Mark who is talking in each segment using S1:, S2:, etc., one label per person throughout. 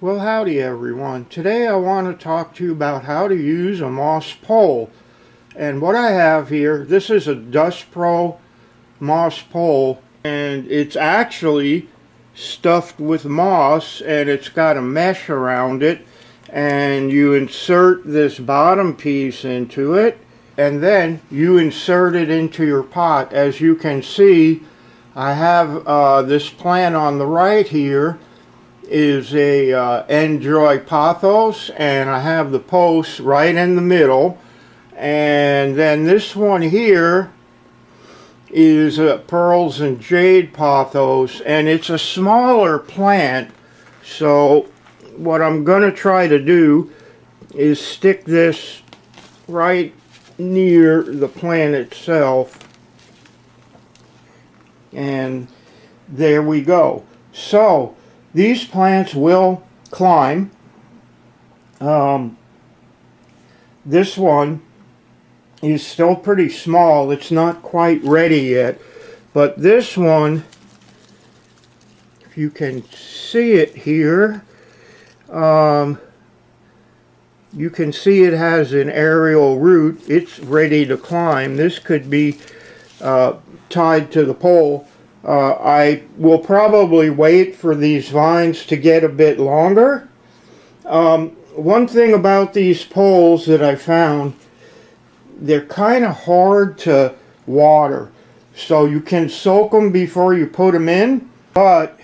S1: Well, howdy everyone. Today I want to talk to you about how to use a moss pole. And what I have here, this is a Dust Pro moss pole, and it's actually stuffed with moss, and it's got a mesh around it, and you insert this bottom piece into it, and then you insert it into your pot. As you can see, I have this plant on the right here is a Enjoy Pothos, and I have the posts right in the middle, and then this one here is Pearls and Jade Pothos, and it's a smaller plant. So what I'm going to try to do is stick this right near the plant itself, and there we go. So these plants will climb. This one is still pretty small. It's not quite ready yet. But this one, if you can see it here, you can see it has an aerial root. It's ready to climb. This could be tied to the pole. I will probably wait for these vines to get a bit longer. One thing about these poles that I found, they're kind of hard to water. So you can soak them before you put them in, but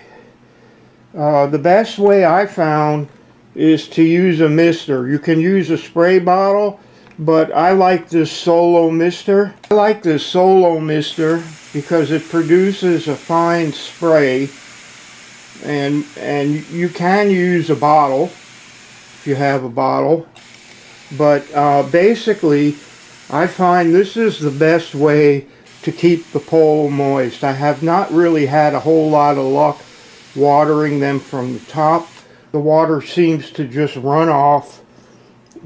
S1: the best way I found is to use a mister. You can use a spray bottle, but I like this solo mister. I like this solo mister because it produces a fine spray, and you can use a bottle if you have a bottle, but basically I find this is the best way to keep the pole moist. I have not really had a whole lot of luck watering them from the top. The water seems to just run off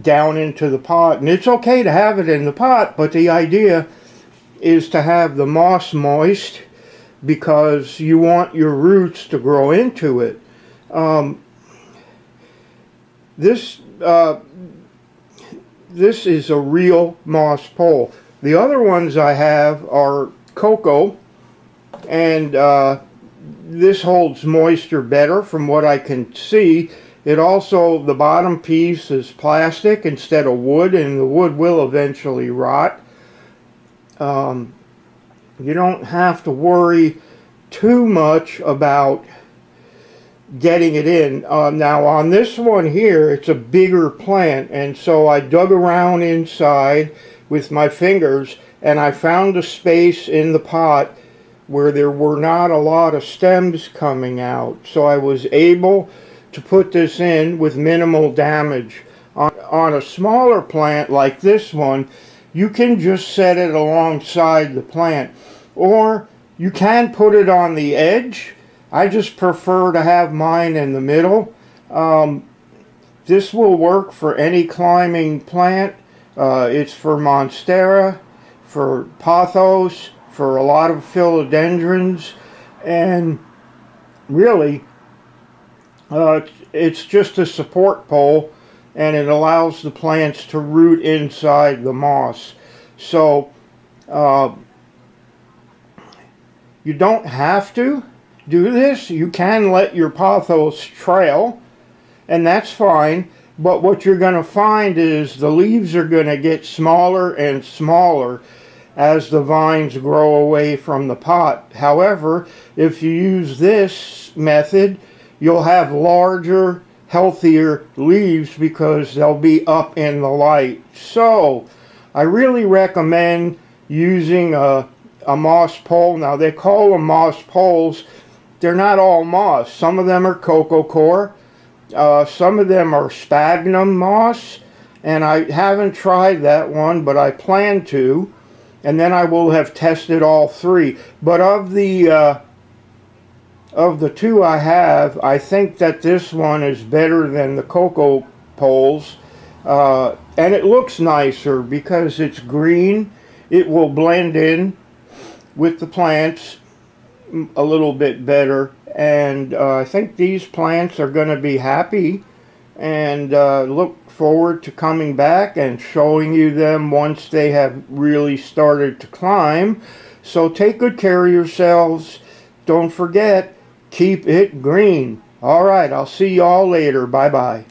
S1: down into the pot, and it's okay to have it in the pot, but the idea is to have the moss moist because you want your roots to grow into it. This is a real moss pole. The other ones I have are cocoa, and this holds moisture better from what I can see. It also, the bottom piece is plastic instead of wood, and the wood will eventually rot. You don't have to worry too much about getting it in. Now on this one here, it's a bigger plant, and so I dug around inside with my fingers, and I found a space in the pot where there were not a lot of stems coming out. So I was able to put this in with minimal damage. On a smaller plant like this one, you can just set it alongside the plant, or you can put it on the edge. I just prefer to have mine in the middle. This will work for any climbing plant. It's for Monstera, for Pothos, for a lot of philodendrons, and really it's just a support pole, and it allows the plants to root inside the moss. So you don't have to do this. You can let your pothos trail, and that's fine, but what you're going to find is the leaves are going to get smaller and smaller as the vines grow away from the pot. However, if you use this method, you'll have larger, healthier leaves because they'll be up in the light. So I really recommend using a moss pole. Now they call them moss poles. They're not all moss. Some of them are coco coir. Some of them are sphagnum moss, and I haven't tried that one, but I plan to, and then I will have tested all three. But of the two I have, I think that this one is better than the cocoa poles, and it looks nicer because it's green. It will blend in with the plants a little bit better, And I think these plants are going to be happy, and look forward to coming back and showing you them once they have really started to climb. So take good care of yourselves. Don't forget, keep it green. All right, I'll see you all later. Bye-bye.